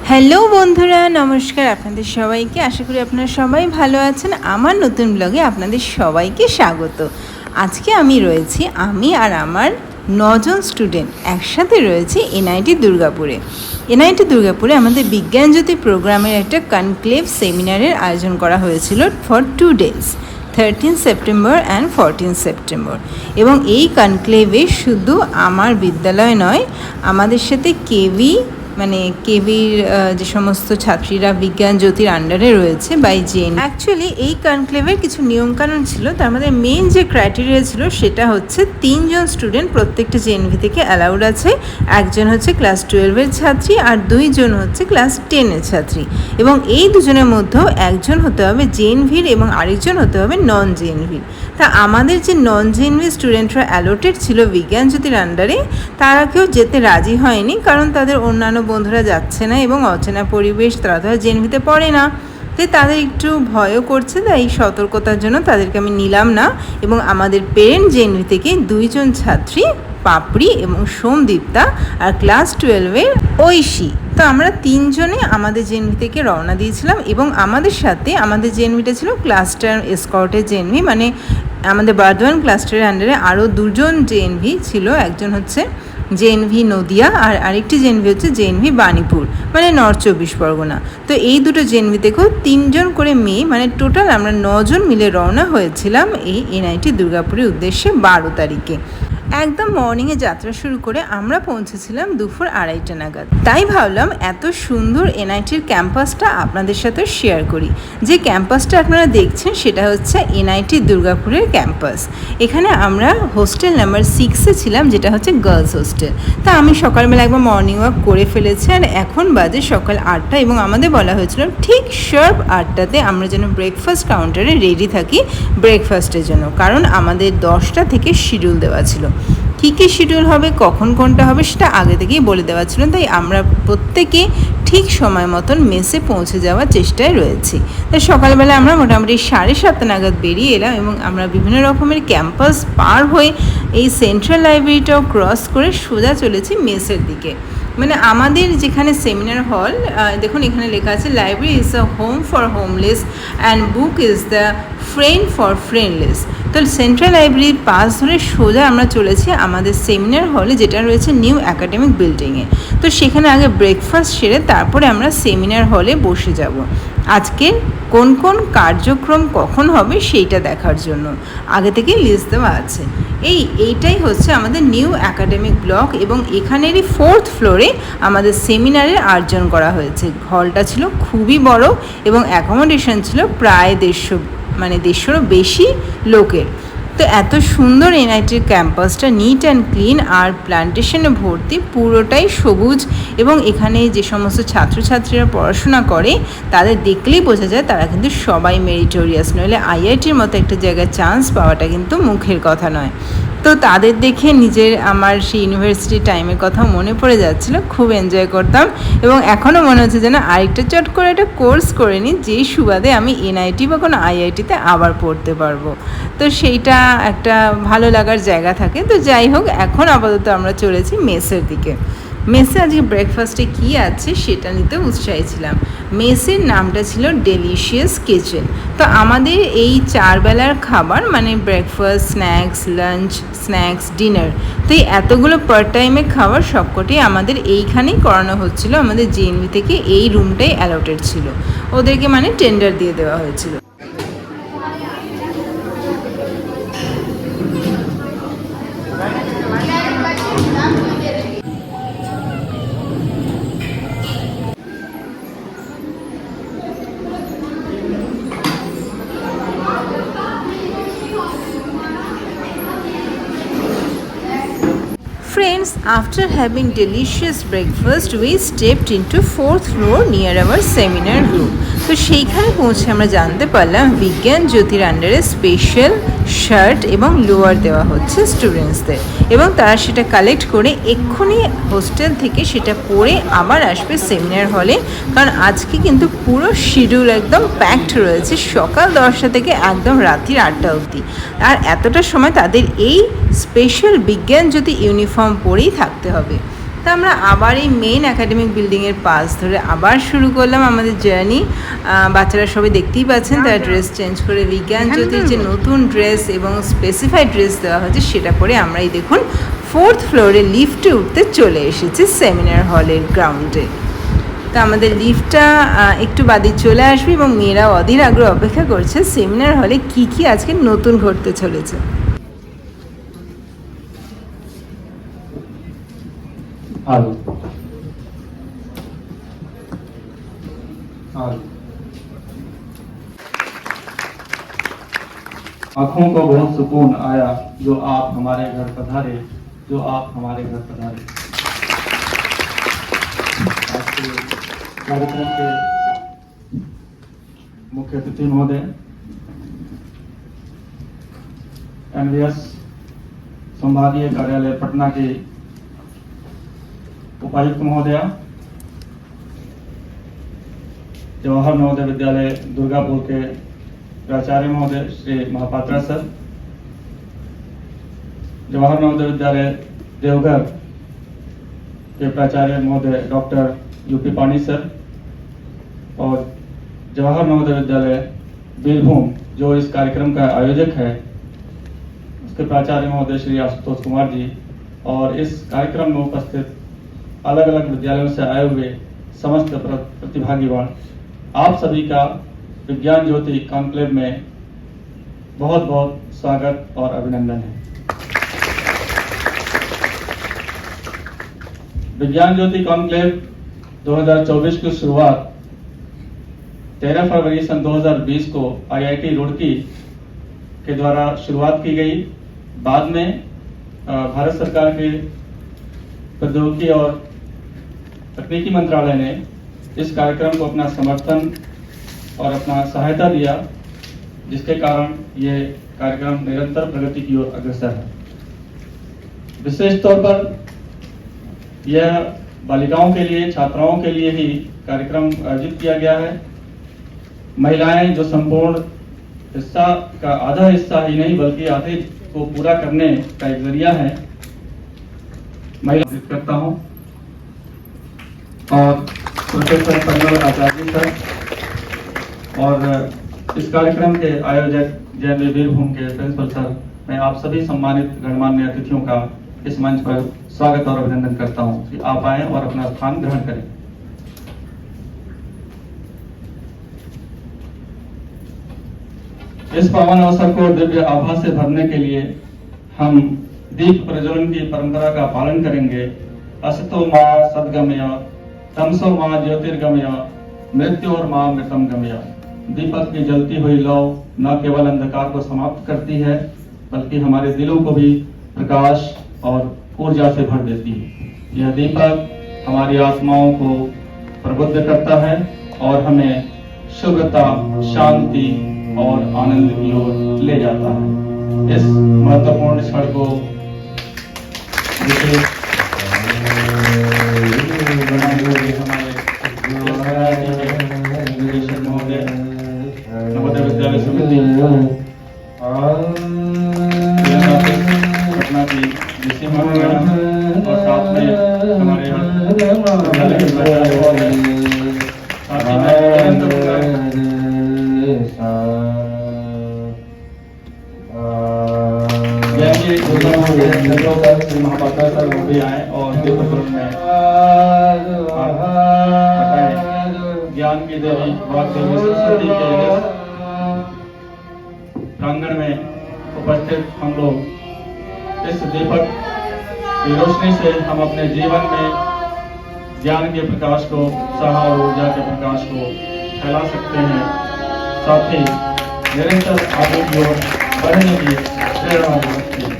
Hello বন্ধুরা, নমস্কার আপনাদের সবাইকে। আশা করি আপনারা সবাই ভালো আছেন। আমার নতুন ব্লগে আপনাদের সবাইকে স্বাগত। আজকে আমি আর আমার 9 জন স্টুডেন্ট একসাথে রয়েছি এনআইটি দুর্গাপুরে। এনআইটি দুর্গাপুরে আমাদের বিজ্ঞান জ্যোতি প্রোগ্রামের একটা কনক্লেভ সেমিনারের আয়োজন করা হয়েছিল for 2 days, 13 September and 14 September. এবং এই কনক্লেভে শুধু আমার বিদ্যালয় নয়, আমাদের সাথে কেভির যে সমস্ত ছাত্রীরা বিজ্ঞান জ্যোতির আন্ডারে রয়েছে বাই জেন। অ্যাকচুয়ালি এই কনক্লেভের কিছু নিয়মকানুন ছিল। তার মধ্যে মেন যে ক্রাইটেরিয়া ছিল সেটা হচ্ছে 3 জন স্টুডেন্ট প্রত্যেকটা জেএনভি থেকে অ্যালাউড আছে। একজন হচ্ছে ক্লাস 12-এর ছাত্রী আর 2 জন হচ্ছে ক্লাস 10-এর ছাত্রী। এবং এই দুজনের মধ্যেও একজন হতে হবে জেএনভির এবং আরেকজন হতে হবে নন জেএনভির। তা আমাদের যে নন জেএনভি স্টুডেন্টরা অ্যালোটেড ছিল বিজ্ঞান জ্যোতির আন্ডারে, তারা কেউ যেতে রাজি হয়নি, কারণ তাদের অন্যান্য বন্ধুরা যাচ্ছে না এবং অচেনা পরিবেশ, তারা তো আর জেএনভিতে পড়ে না, তাই তাদের একটু ভয়ও করছে। তাই এই সতর্কতার জন্য তাদেরকে আমি নিলাম না। এবং আমাদের পেরেন্ট জেএনভি থেকে 2 জন ছাত্রী, পাপড়ি এবং সোমদীপ্তা, আর ক্লাস 12-এর ঐশী, তো আমরা 3 জনে আমাদের জেএনভি থেকে রওনা দিয়েছিলাম। এবং আমাদের সাথে আমাদের জেএনভিটা ছিল ক্লাস্টার এসকর্টের জেএনভি, মানে আমাদের বর্ধমান ক্লাস্টারের আন্ডারে আরও 2 জন জেএনভি ছিল। একজন হচ্ছে জেএনভি নদিয়া আর আরেকটি জেএনভি হচ্ছে জেএনভি বাণীপুর, মানে নর্থ 24 পরগনা। তো এই দুটো জেএনভি থেকেও 3 জন করে মেয়ে, মানে টোটাল আমরা 9 জন মিলে রওনা হয়েছিলাম এই এনআইটি দুর্গাপুরের উদ্দেশ্যে 12 তারিখে। একদম মর্নিংয়ে যাত্রা শুরু করে আমরা পৌঁছেছিলাম দুপুর 2:30 নাগাদ। তাই ভাবলাম এত সুন্দর এনআইটির ক্যাম্পাসটা আপনাদের সাথে শেয়ার করি। যে ক্যাম্পাসটা আপনারা দেখছেন সেটা হচ্ছে এনআইটি দুর্গাপুরের ক্যাম্পাস। এখানে আমরা হোস্টেল নাম্বার 6-এ ছিলাম, যেটা হচ্ছে গার্লস হোস্টেল। তা আমি সকালবেলা একবার মর্নিং ওয়াক করে ফেলেছি, আর এখন বাজে সকাল 8টা এবং আমাদের বলা হয়েছিল ঠিক শার্প 8টাতে আমরা যেন ব্রেকফাস্ট কাউন্টারে রেডি থাকি ব্রেকফাস্টের জন্য, কারণ আমাদের 10টা থেকে শিডিউল দেওয়া ছিল। কী কী শিডিউল হবে, কখন কোনটা হবে সেটা আগে থেকেই বলে দেওয়া ছিল। তাই আমরা প্রত্যেকে ঠিক সময় মতন মেসে পৌঁছে যাওয়ার চেষ্টায় রয়েছি। তাই সকালবেলা আমরা মোটামুটি 7:30 নাগাদ বেরিয়ে এলাম এবং আমরা বিভিন্ন রকমের ক্যাম্পাস পার হয়ে এই সেন্ট্রাল লাইব্রেরিটাও ক্রস করে সোজা চলেছি মেসের দিকে। মানে আমাদের যেখানে সেমিনার হল, দেখুন এখানে লেখা আছে library is a home for homeless and book is the friend for friendless. তো সেন্ট্রাল লাইব্রেরির পাশ ধরে সোজা আমরা চলেছি আমাদের সেমিনার হলে, যেটা রয়েছে নিউ একাডেমিক বিল্ডিংয়ে। তো সেখানে আগে ব্রেকফাস্ট সেরে তারপরে আমরা সেমিনার হলে বসে যাব আজকে কোন কোন কার্যক্রম কখন হবে সেইটা দেখার জন্য। আগে থেকেই লিস্ট দেওয়া আছে। এইটাই হচ্ছে আমাদের নিউ একাডেমিক ব্লক এবং এখানেরই 4th ফ্লোরে আমাদের সেমিনারের আয়োজন করা হয়েছে। হলটা ছিল খুবই বড় এবং অ্যাকোমোডেশন ছিল প্রায় 150-এরও বেশি লোকের। তো এত সুন্দর এনআইটির ক্যাম্পাসটা নিট অ্যান্ড ক্লিন আর প্ল্যান্টেশনে ভর্তি, পুরোটাই সবুজ। এবং এখানে যে সমস্ত ছাত্রছাত্রীরা পড়াশোনা করে তাদের দেখলেই বোঝা যায় তারা কিন্তু সবাই মেরিটোরিয়াস, নইলে আইআইটির মতো একটা জায়গায় চান্স পাওয়াটা কিন্তু মুখের কথা নয়। তো তাদের দেখে আমার সেই ইউনিভার্সিটি টাইমের কথা মনে পড়ে যাচ্ছিলো। খুব এনজয় করতাম এবং এখনও মনে হচ্ছে যেন আরেকটা চট করে একটা কোর্স করে নিই, যেই সুবাদে আমি এনআইটি বা কোনো আইআইটিতে আবার পড়তে পারবো। তো সেইটা একটা ভালো লাগার জায়গা থাকে। তো যাই হোক, এখন আপাতত আমরা চলেছি মেসের দিকে। মেসে আজকে ব্রেকফাস্টে কী আছে সেটা নিতে উৎসাহী ছিলাম। মেসের নামটা ছিল ডেলিশিয়াস কিচেন। তো আমাদের এই 4 বেলার খাবার, মানে breakfast, snacks, lunch, snacks, dinner, তো এই এতগুলো পার টাইমে খাবার সবকটাই আমাদের এইখানেই করানো হচ্ছিল। আমাদের জেএনভি থেকে এই রুমটাই অ্যালটেড ছিল, ওদেরকে মানে টেন্ডার দিয়ে দেওয়া হয়েছিল। Friends, after having delicious breakfast, we stepped into 4th floor near our seminar room. তো সেইখানে পৌঁছে আমরা জানতে পারলাম বিজ্ঞান জ্যোতির আন্ডারে স্পেশাল শার্ট এবং লোয়ার দেওয়া হচ্ছে স্টুডেন্টসদের, এবং তারা সেটা কালেক্ট করে এক্ষুনি হোস্টেল থেকে সেটা পরে আবার আসবে সেমিনার হলে। কারণ আজকে কিন্তু পুরো শিডিউল একদম প্যাকড রয়েছে, সকাল 10টা থেকে একদম রাত্রির 8টা অবধি। আর এতটা সময় তাদের এই স্পেশাল বিজ্ঞান জ্যোতি ইউনিফর্ম পরেই থাকতে হবে। তা আমরা আবার এই মেন একাডেমিক বিল্ডিংয়ের পাশ ধরে আবার শুরু করলাম আমাদের জার্নি। বাচ্চারা সবাই দেখতেই পাচ্ছেন তারা ড্রেস চেঞ্জ করে বিজ্ঞান জ্যোতির যে নতুন ড্রেস এবং স্পেসিফাইড ড্রেস দেওয়া হয়েছে সেটা পরে আমরা এই দেখুন 4th ফ্লোরে লিফটে উঠতে চলে এসেছি সেমিনার হলের গ্রাউন্ডে। তা আমাদের লিফটটা একটু বাদে চলে আসবে এবং মেয়েরা অধীর আগ্রহ অপেক্ষা করছে সেমিনার হলে কি আজকে নতুন ঘটতে চলেছে। आँखों को बहुत सुकून आया जो आप हमारे घर पधारे, जो आप हमारे घर पधारे। आज के कार्यक्रम के मुख्य अतिथि महोदय, एनवीएस संभागीय कार्यालय पटना के उपायुक्त महोदया, जवाहर नवोदय विद्यालय दुर्गापुर के प्राचार्य महोदय श्री महापात्रा सर, जवाहर नवोदय विद्यालय देवघर के प्राचार्य महोदय डॉक्टर यूपी पानी सर और जवाहर नवोदय विद्यालय बीरभूम जो इस कार्यक्रम का आयोजक है उसके प्राचार्य महोदय श्री आशुतोष कुमार जी और इस कार्यक्रम में उपस्थित अलग अलग विद्यालयों से आए हुए समस्त प्रतिभागीगण, आप सभी का विज्ञान ज्योति कॉन्क्लेव में बहुत बहुत स्वागत और अभिनंदन है। विज्ञान ज्योति कॉन्क्लेव 2024 की शुरुआत 13 फरवरी सन 2020 को आईआईटी रुड़की के द्वारा शुरुआत की गई। बाद में भारत सरकार के प्रौद्योगिकी और तकनीकी मंत्रालय ने इस कार्यक्रम को अपना समर्थन और अपना सहायता दिया, जिसके कारण ये कार्यक्रम निरंतर प्रगति की ओर अग्रसर है। विशेष तौर पर यह बालिकाओं के लिए, छात्राओं के लिए ही कार्यक्रम आयोजित किया गया है। महिलाएं जो संपूर्ण हिस्सा का आधा हिस्सा ही नहीं बल्कि आधे को पूरा करने का एक जरिया है। महिला करता हूं और प्रोफेसर परिमल आचार्य सर और इस कार्यक्रम के आयोजक जयवीर बीरभूम के प्रिंसिपल सर, मैं आप सभी सम्मानित गणमान्य अतिथियों का इस मंच पर स्वागत और अभिनंदन करता हूं कि आप आए और अपना स्थान ग्रहण करें। इस पावन अवसर को दिव्य आभा से भरने के लिए हम दीप प्रज्वलन की परंपरा का पालन करेंगे। असतो मां सद्गमय, तमसो मां ज्योतिर्गमय, मृत्यु और मां मृतम गमय। दीपक की जलती हुई लौ न केवल अंधकार को समाप्त करती है बल्कि हमारे दिलों को भी प्रकाश और ऊर्जा से भर देती है। यह दीपक हमारी आत्माओं को प्रबुद्ध करता है और हमें शुभ्रता, शांति और आनंद की ओर ले जाता है। इस महत्वपूर्ण क्षण को हमारे नवोदय विद्यालय समिति पटना की डीसी मैडम और साथ में हमारे विद्यालय के प्राचार्य महापात्रा सर वो भी आए और में ज्ञान की देवी वाग्देवी सरस्वती के प्रांगण में उपस्थित हम लोग इस दीपक की रोशनी से हम अपने जीवन में ज्ञान के प्रकाश को, उत्साह और ऊर्जा के प्रकाश को फैला सकते हैं, साथ ही निरंतर आगे की ओर बढ़ने की प्रेरणा दे सकते हैं।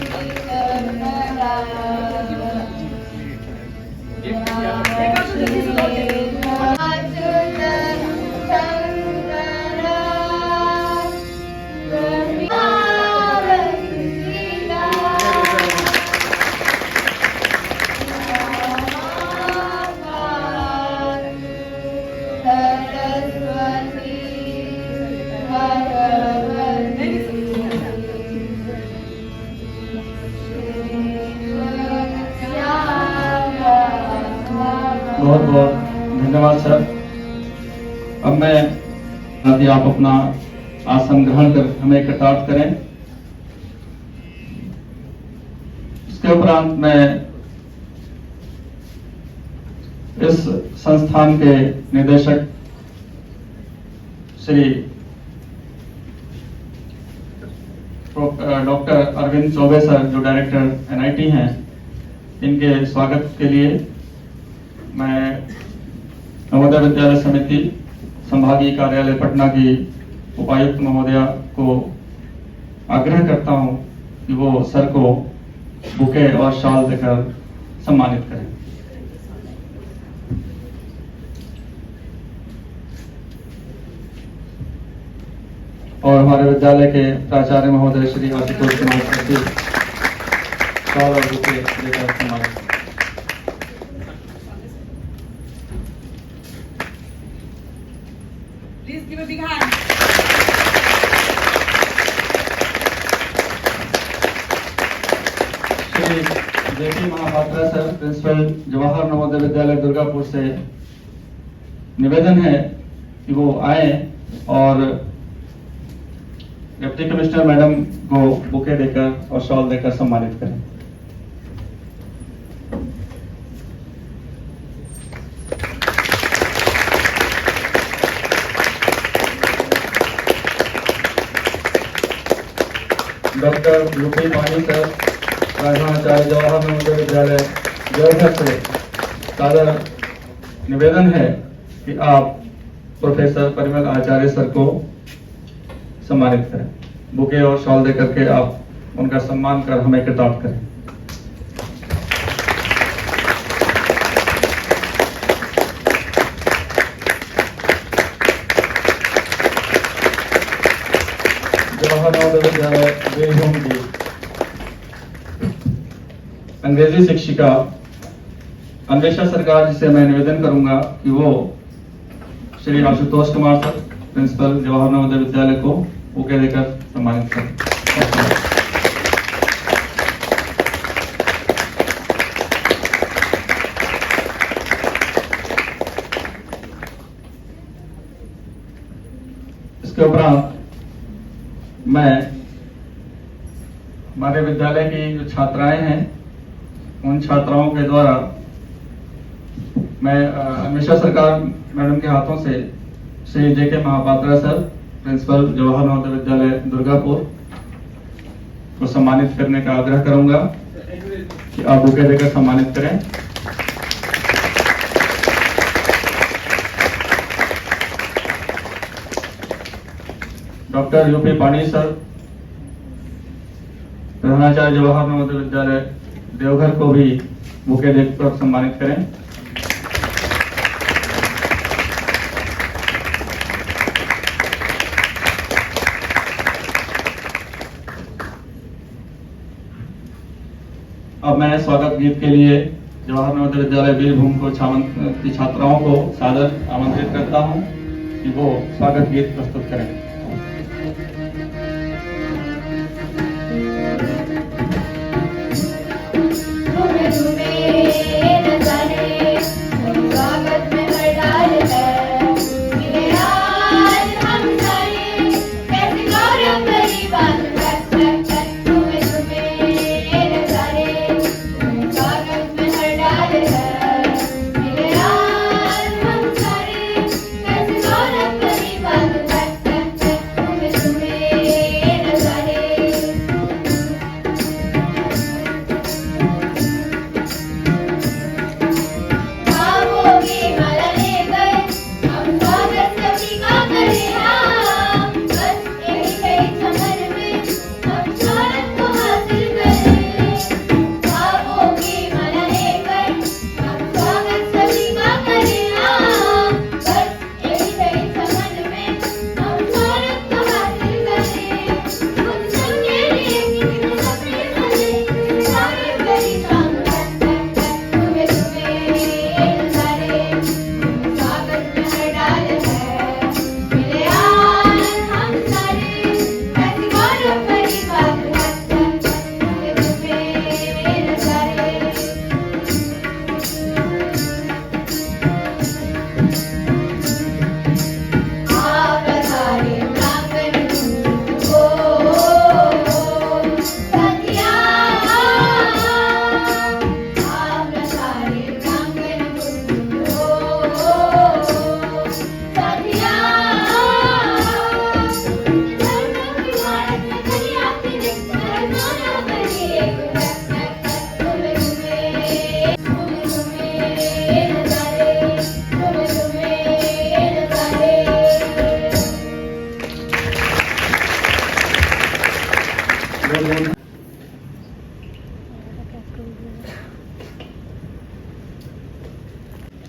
बहुत बहुत धन्यवाद सर। अब मैं यदि आप अपना आसन ग्रहण कर हमें कृतार्थ करें। इसके उपरांत मैं इस संस्थान के निदेशक श्री डॉक्टर अरविंद चौबे सर, जो डायरेक्टर एनआईटी हैं, इनके स्वागत के लिए मैं नवोदय विद्यालय समिति संभागीय कार्यालय पटना की उपायुक्त महोदया को आग्रह करता हूं कि वो सर को बुके और शाल देकर सम्मानित करें। और हमारे विद्यालय के प्राचार्य महोदय श्री आशुतोष कुमार सर भी शाल और बुके देकर सम्मानित करें। Please give a big hand. Shri JP Mahapatra sir, principal Jawahar Navodaya Vidyalaya Durgapur से निवेदन है कि वो आए और डिप्टी कमिश्नर मैडम को बुके देकर और शॉल देकर सम्मानित करें। डॉक्टर यूपी पानी सर, प्रधानाचार्य जवाहर नवोदय विद्यालय देवघर से सादर निवेदन है कि आप प्रोफेसर परिमल आचार्य सर को सम्मानित करें। बुके और शॉल देकर के आप उनका सम्मान कर हमें कृतार्थ करें। जवाहर नवोदय विद्यालय बेलभूम की अंग्रेजी शिक्षिका अन्वेषा सरकार जी से मैं निवेदन करूंगा कि वो श्री आशुतोष कुमार सर, प्रिंसिपल जवाहर नवोदय विद्यालय को बुके देकर सम्मानित करें। इसके उपरांत मैं हमारे विद्यालय की जो छात्राएं हैं, उन छात्राओं के द्वारा मैं अन्वेषा सरकार मैडम के हाथों से श्री जेके महापात्रा सर, प्रिंसिपल जवाहर नवोदय विद्यालय दुर्गापुर को सम्मानित करने का आग्रह करूंगा कि आप बुके देकर सम्मानित करें। डॉक्टर यूपी पानी सर, प्रधानाचार्य जवाहर नवोदय विद्यालय देवघर को भी बुके देकर सम्मानित करें। अब मैं स्वागत गीत के लिए जवाहर नवोदय विद्यालय बीरभूम को की छात्राओं को सादर आमंत्रित करता हूं कि वो स्वागत गीत प्रस्तुत करें। तुम्हें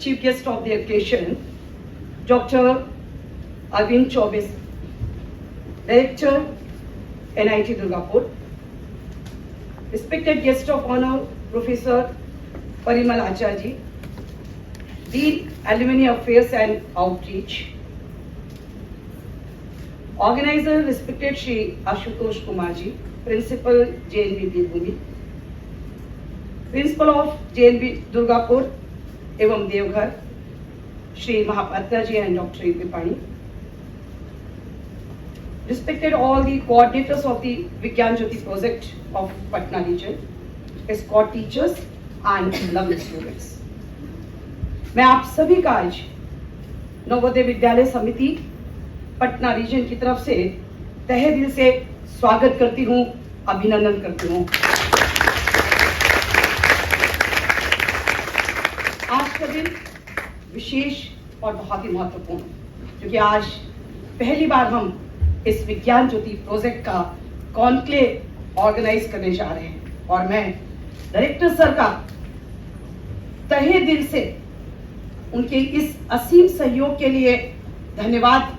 chief guest of the occasion, Dr. Arvind Chaubis, Director, NIT Durgapur, respected guest of honor, Professor Parimal Acharya, Dean, Alumni Affairs and Outreach, organizer, respected Shri Ashutosh Kumarji, Principal, JNB Devbhumi, Principal of JNB Durgapur एवं Deoghar, Shri Mahapatra ji and Dr. Ipani, respected all the coordinators of the Vigyan Jyoti project of Patna region, escort teachers and lovely students. मैं आप सभी का आज नवोदय विद्यालय समिति Patna reason की तरफ से तहे दिल से स्वागत करती हूँ, अभिनंदन करती हूँ। आज का दिन विशेष और बहुत ही महत्वपूर्ण, क्योंकि आज पहली बार हम इस विज्ञान ज्योति प्रोजेक्ट का कॉन्क्लेव ऑर्गेनाइज करने जा रहे हैं और मैं डायरेक्टर सर का तहे दिल से उनके इस असीम सहयोग के लिए धन्यवाद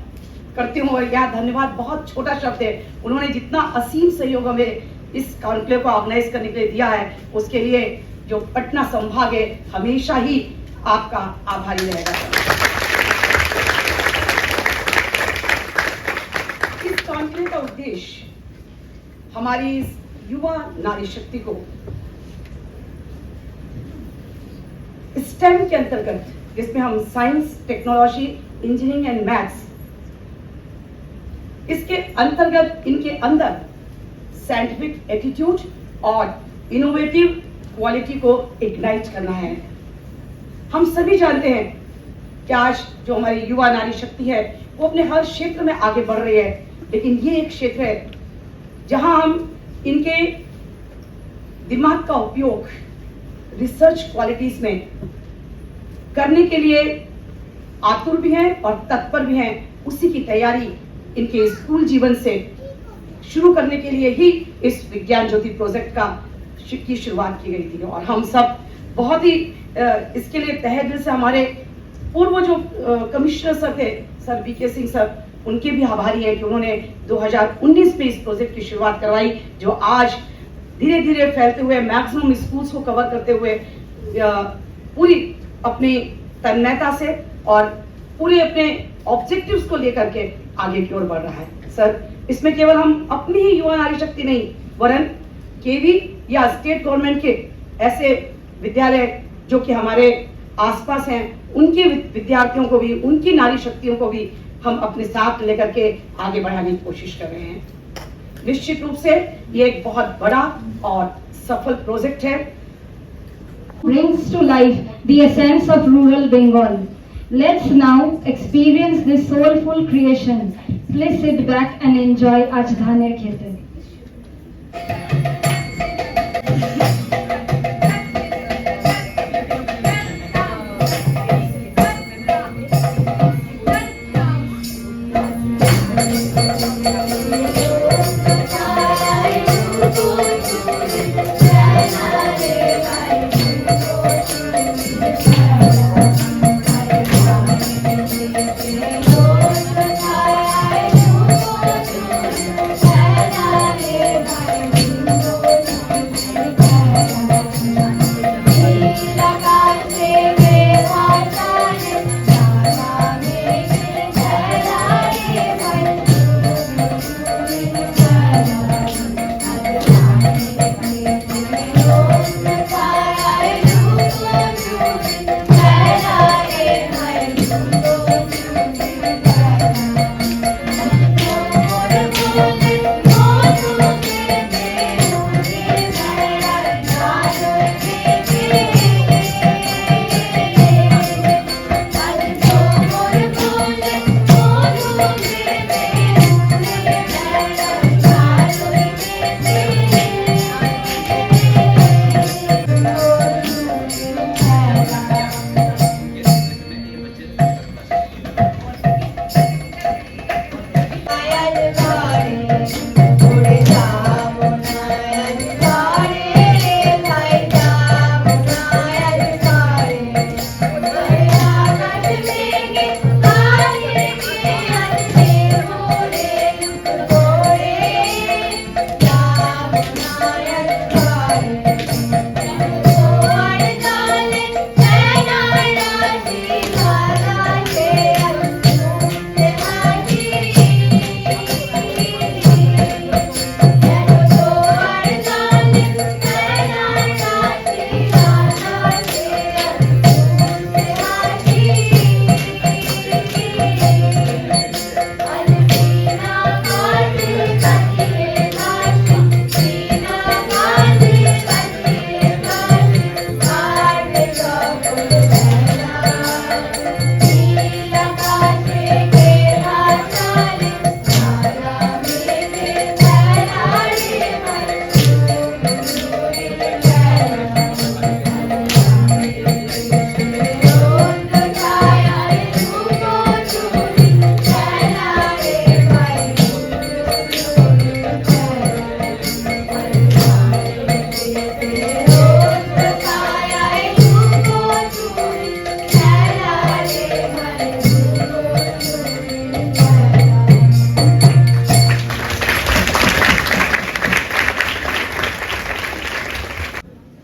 करती हूँ। और यह धन्यवाद बहुत छोटा शब्द है, उन्होंने जितना असीम सहयोग हमें इस कॉन्क्लेव को ऑर्गेनाइज करने के लिए दिया है, उसके लिए जो पटना संभाग है हमेशा ही आपका आभारी रहेगा। इस कॉन्क्लेव का उद्देश्य हमारी इस युवा नारी शक्ति को स्टेम के अंतर्गत, जिसमें हम science, technology, engineering and maths, इसके अंतर्गत इनके अंदर साइंटिफिक एटीट्यूड और इनोवेटिव क्वालिटी को इग्नाइट करना है। हम सभी जानते हैं कि आज जो हमारी युवा नारी शक्ति है वो अपने हर क्षेत्र में आगे बढ़ रही है, लेकिन ये एक क्षेत्र है जहां हम इनके दिमाग का उपयोग रिसर्च क्वालिटीज में करने के लिए आतुर भी हैं और तत्पर भी हैं। उसी की तैयारी इनके स्कूल जीवन से शुरू करने के लिए ही इस विज्ञान ज्योति प्रोजेक्ट की शुरुआत की गई थी। और हम सब बहुत ही इसके लिए तहे दिल से हमारे पूर्व जो कमिश्नर सर थे, सर वीके सिंह सर, उनके भी आभारी हैं कि उन्होंने 2019 में इस प्रोजेक्ट की शुरुआत करवाई, जो आज धीरे धीरे फैलते हुए मैक्सिमम स्कूल्स को कवर करते हुए पूरी अपनी तन्मयता से और पूरे अपने ऑब्जेक्टिव्स को लेकर के आगे की ओर बढ़ रहा है। सर, इसमें केवल हम अपनी ही युवा नारी शक्ति नहीं, वरन केवी या स्टेट गवर्नमेंट के ऐसे विद्यालय जो कि हमारे आसपास हैं, उनके विद्यार्थियों को भी, उनकी नारी शक्तियों को भी हम अपने साथ लेकर के आगे बढ़ाने की कोशिश कर रहे हैं। निश्चित रूप से ये एक बहुत बड़ा और सफल प्रोजेक्ट है। Brings to life the essence of rural Bengal. Let's now experience this soulful creation. Please sit back and enjoy Aaj Dhaner Khete.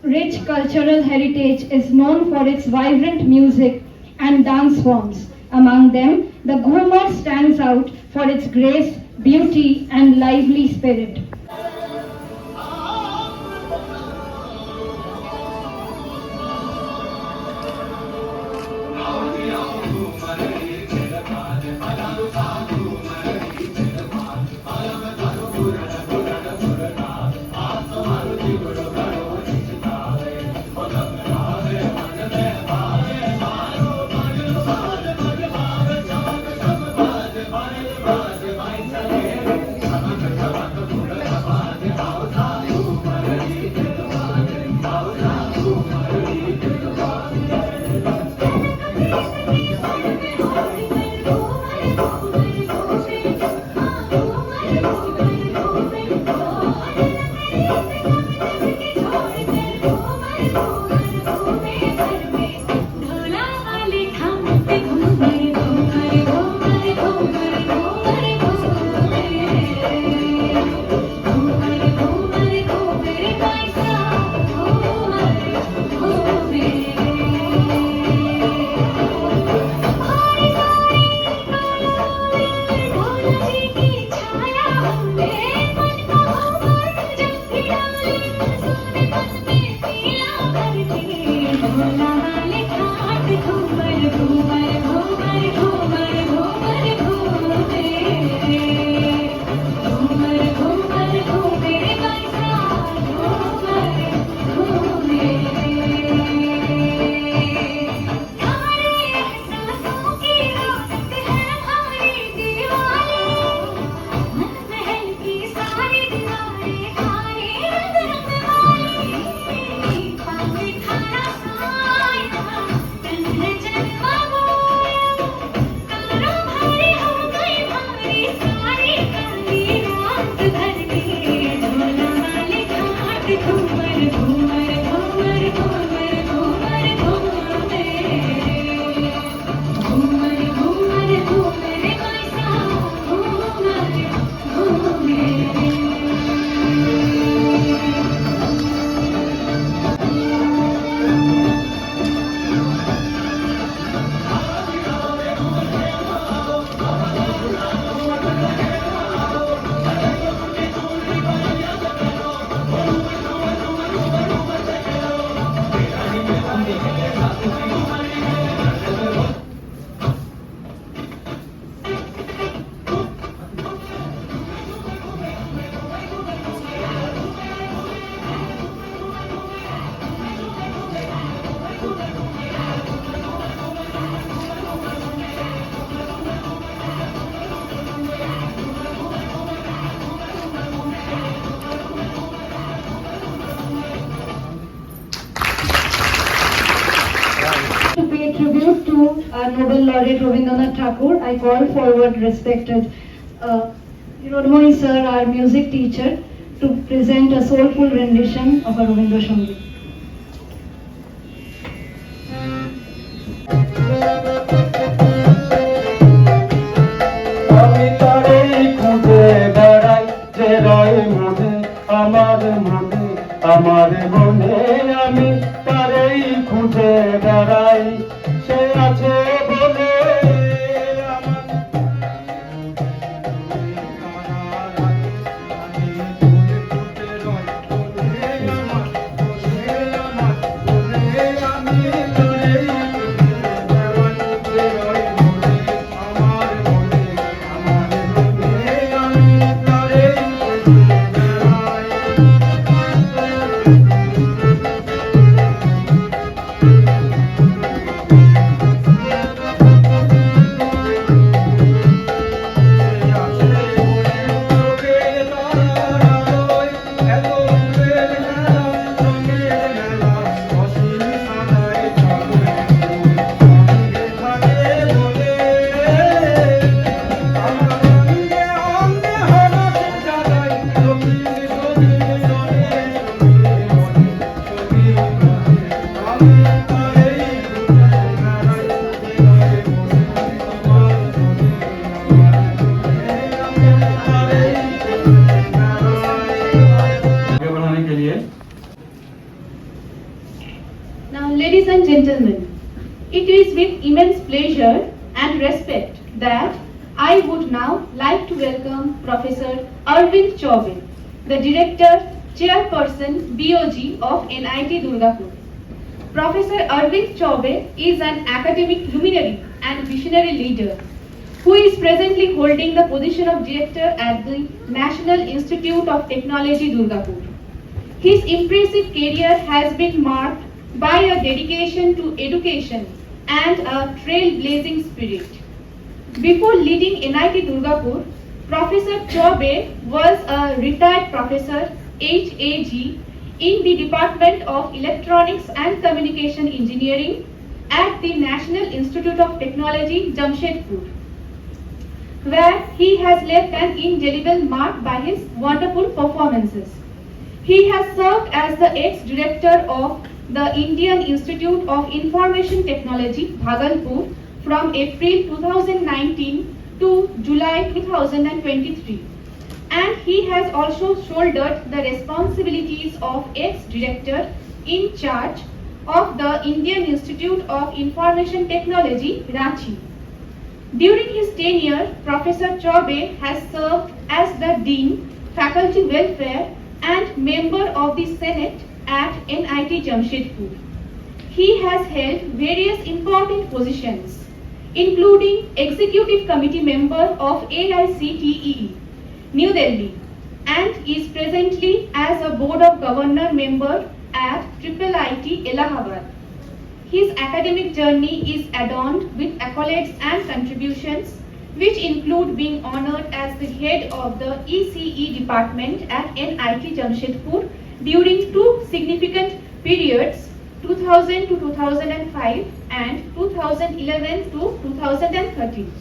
rich cultural heritage is known for its vibrant music and dance forms. Among them, the Ghumar stands out for its grace, beauty, and lively spirit. To pay tribute to our Nobel laureate Rabindranath Tagore, I call forward respected Hirodmoy sir, our music teacher, to present a soulful rendition of a Rabindra Sangeet. আমি তারেই খুঁজে বেড়াই যে রয় মনে আমার মনে আমার মনে আমি তারেই খুঁজে বেড়াই সে আছে বলে Now, ladies and gentlemen, it is with immense pleasure and respect that I would now like to welcome Professor Arvind Chaubey, the Director, Chairperson, BOG of NIT Durgapur. Professor Arvind Chaubey is an academic luminary and visionary leader who is presently holding the position of Director at the National Institute of Technology, Durgapur. His impressive career has been marked by a dedication to education and a trailblazing spirit. Before leading NIT Durgapur, Professor Chaubey was a retired professor, HAG, in the Department of Electronics and Communication Engineering at the National Institute of Technology, Jamshedpur, where he has left an indelible mark by his wonderful performances. He has served as the ex-director of the Indian Institute of Information Technology, Bhagalpur, from April 2019 to July 2023. And he has also shouldered the responsibilities of ex-director in charge of the Indian Institute of Information Technology, Ranchi. During his tenure, Professor Chaubey has served as the Dean, Faculty Welfare and member of the Senate at NIT Jamshedpur. He has held various important positions, including Executive Committee member of AICTE, New Delhi, and is presently as a Board of Governor member at IIIT Allahabad. His academic journey is adorned with accolades and contributions, which include being honored as the head of the ECE department at NIT Jamshedpur during two significant periods, 2000 to 2005 and 2011 to 2013.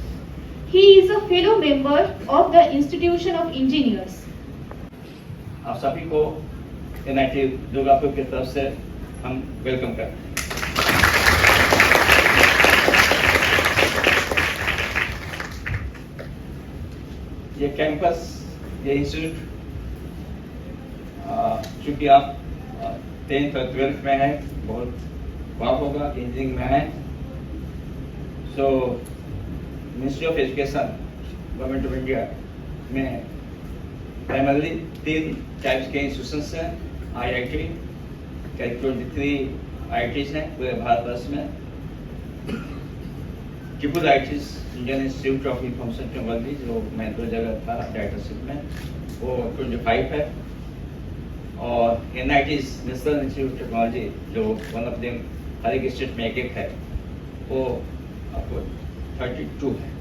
He is a fellow member of the Institution of Engineers. आप सभी को NIT Durgapur की तरफ से हम welcome करते हैं। ये कैंपस, ये इंस्टीट्यूट, चूंकि आप 10th और 12th में हैं, बहुत वाक होगा इंजीनियरिंग में है। सो ministry of education, government of India में प्राइमरली 3 टाइप्स के इंस्टीट्यूशंस हैं। IIT, 23 IITs हैं पूरे भारतवर्ष में। Triple IITs, Indian institute of information technology, जो मैं 2 जगह था डायरेक्टरशिप में, वो 25 है। और NITs, national institute of technology, जो वन ऑफ देम हर एक स्टेट में एक है, वो आपको 32 है।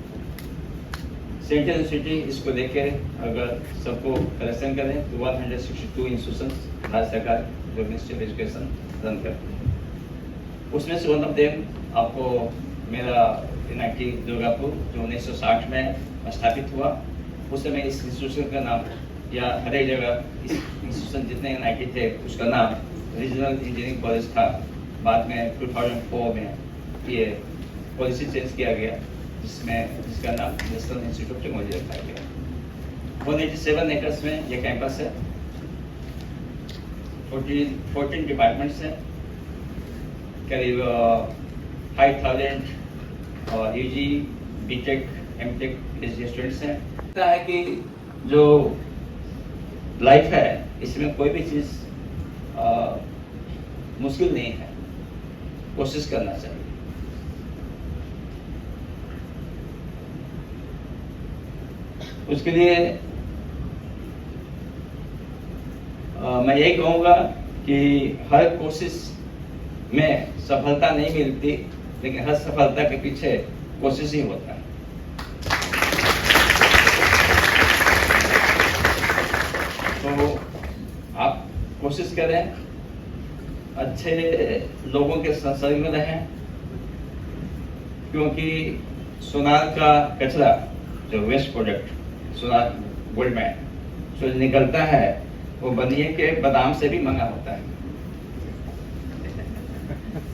सेंट्रल इंस्टीट्यूट इसको लेके अगर सबको करेक्शन करें तो 162 इंस्टीट्यूशंस भारत सरकार जो मिनिस्ट्री ऑफ एजुकेशन रन करती है। उसमें से वन ऑफ देम आपको मेरा NIT दुर्गापुर जो 1960 में स्थापित हुआ, उस समय इस इंस्टीट्यूशन का नाम, या हर एक जगह इस इंस्टीट्यूशन जितने NIT थे उसका नाम रीजनल इंजीनियरिंग कॉलेज था। बाद में 2004 में ये पॉलिसी चेंज किया गया, जिसका नाम नेशनल इंस्टीट्यूट ऑफ टेक्नोलॉजी रखा गया। 187 एकर्स में ये कैंपस है। 14 डिपार्टमेंट्स हैं, करीब 5000 UG, BTech, MTech के स्टूडेंट्स हैं। लगता है कि जो लाइफ है इसमें कोई भी चीज़ मुश्किल नहीं है, कोशिश करना चाहिए। उसके लिए मैं यही कहूँगा कि हर कोशिश में सफलता नहीं मिलती, लेकिन हर सफलता के पीछे कोशिश ही होता है। तो आप कोशिश करें, अच्छे लोगों के संसर्ग में रहें, क्योंकि सोनार का कचरा, जो वेस्ट प्रोडक्ट सोनार गोल्ड में जो निकलता है, वो बनिए के बादाम से भी महंगा होता है।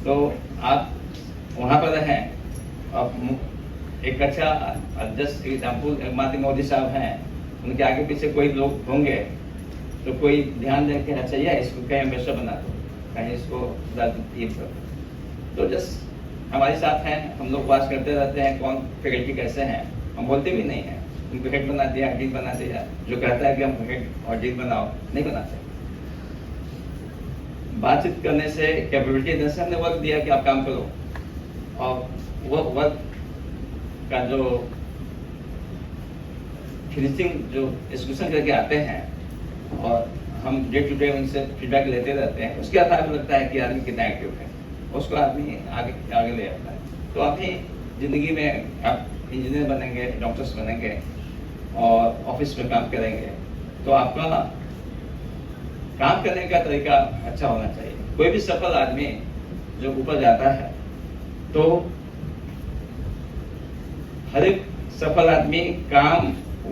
तो आप वहाँ पर रहें। अब एक अच्छा जस्ट एग्जाम्पल माती मोदी साहब हैं, उनके आगे पीछे कोई लोग होंगे तो कोई ध्यान दे के अच्छा इसको कहीं एम्बेसडर बना दो, कहीं इसको टीम कर। तो जस्ट हमारे साथ हैं, हम लोग बात करते रहते हैं कौन फैकल्टी कैसे हैं, हम बोलते भी नहीं हैं उनको हेड बना दिया, डीन बना दिया। जो कहता है कि हम हेड और डीन बनाओ, नहीं बनाते। बातचीत करने से, कैपेबिलिटी देने से हमने वर्क दिया कि आप काम करो, और वो वर्क का जो फिनिशिंग जो एक्सक्यूशन करके आते हैं और हम डे टू डे उनसे फीडबैक लेते रहते हैं, उसके आधार पर लगता है कि आदमी कितना एक्टिव है, उसको आदमी आगे आगे ले आता है। तो अपनी ज़िंदगी में आप इंजीनियर बनेंगे, डॉक्टर्स बनेंगे और ऑफिस में काम करेंगे, तो आपका काम करने का तरीका अच्छा होना चाहिए। कोई भी सफल आदमी जो ऊपर जाता है, तो हर एक सफल आदमी काम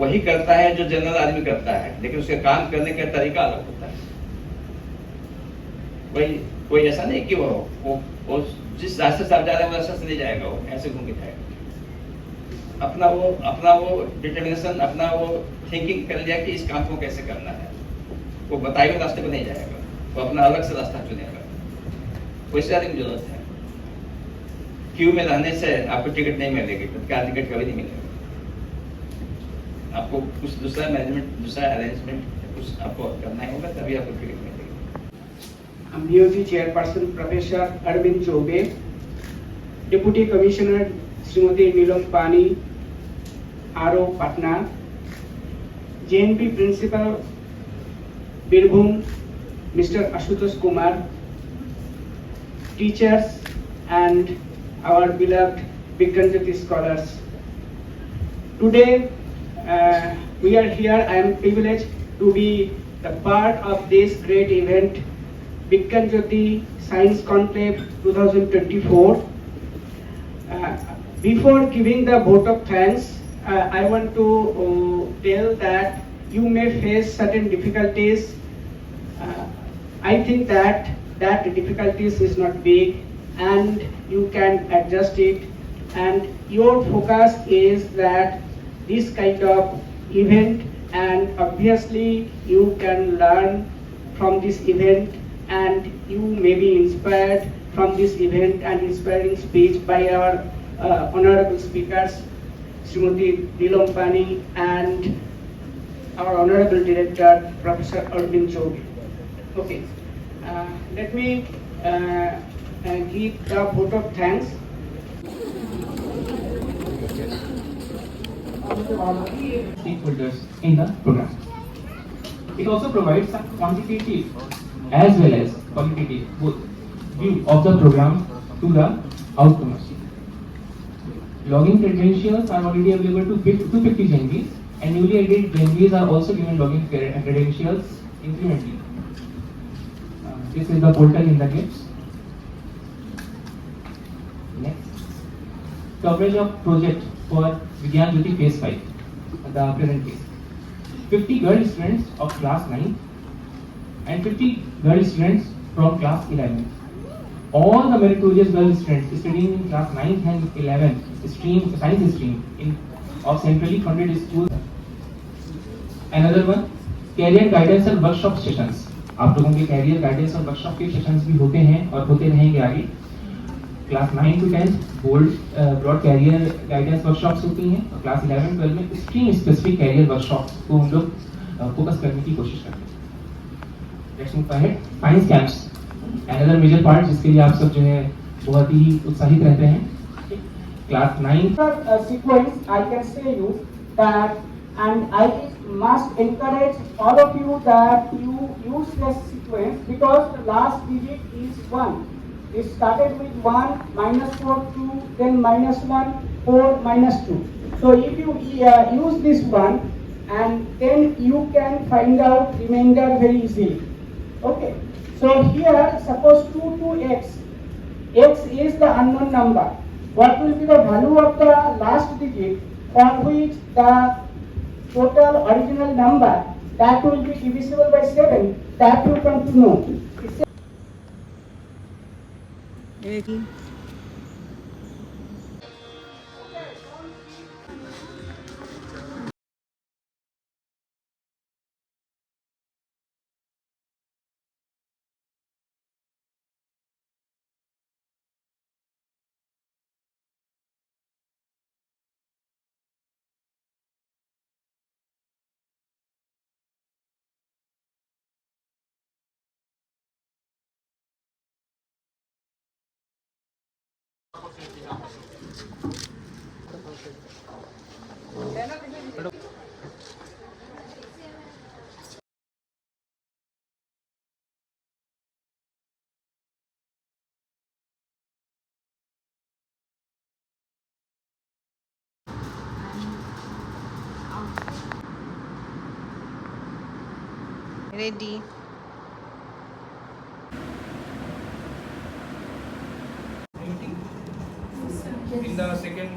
वही करता है जो जनरल आदमी करता है, लेकिन उसके काम करने का तरीका अलग होता है। कोई ऐसा नहीं कि वो जिस रास्ते से आप जा रहे हैं वो रास्ते से नहीं जाएगा, वो ऐसे घूम के जाएगा। अपना वो डिटर्मिनेशन, अपना वो थिंकिंग कर लिया कि इस काम को कैसे करना है, वो बताए हुए रास्ते पर नहीं जाएगा, वो अपना अलग से रास्ता चुनेगा। वैसे आदमी की जरूरत है। क्यू में रहने से आपको टिकट नहीं मिलेगी, तत्काल टिकट कभी नहीं मिलेगा। आपको कुछ दूसरा मैनेजमेंट, दूसरा अरेंजमेंट कुछ आपको करना होगा, तभी आपको टिकट मिलेगी। BOG Chairperson Professor Arvind Choube, Deputy Commissioner Srimati Neelam Pani, RO Patna, JNP Principal Birbhum Mr. Ashutosh Kumar, teachers and our beloved Vikranjyoti scholars. Today we are here. I am privileged to be the part of this great event, Vikranjyoti Science Conclave 2024. Before giving the vote of thanks, I want to tell that you may face certain difficulties. I think that difficulties is not big and you can adjust it, and your focus is that this kind of event, and obviously you can learn from this event and you may be inspired from this event and inspiring speech by our honorable speakers Srimati Neelam Pani and our honorable director Professor Arvind Choube. Okay, let me give the vote of thanks. Stakeholders in the program. It also provides a quantitative as well as qualitative both view of the program to the outcomes. Login credentials are already available to 250 GenVs, and newly added GenVs are also given login credentials incrementally. This is the portal in the GIFs. Next, coverage of project for Vigyan Jyoti Phase 5, the present case. 50 girl students of class 9 and 50 girl students from class 11. All the meritorious girl students studying in class 9th and 11th science stream of centrally funded schools. Another one, career guidance and workshop sessions. आप लोगों के career guidance और workshop के sessions भी होते हैं और होते रहेंगे आगे। Class 9 to 10 bold broad career guidance workshops होती हैं, और क्लास 11 12 में स्ट्रीम स्पेसिफिक कैरियर वर्कशॉप्स को हम लोग फोकस करने की कोशिश करते हैं। Let's move ahead. Science camps another major part जिसके लिए आप सब जो है बहुत ही उत्साहित रहते हैं। Class 9 sequence, I can say you that, and I must encourage all of you that you use this sequence, because the last digit is 1. It started with 1, -4, 2, then -1, 4, -2. So if you use this one, and then you can find out remainder very easily. Okay. So here, suppose 2 to x. X is the unknown number. What will be the value of the last digit for which the total original number that will be divisible by 7, that you come to know. एक ready. In the second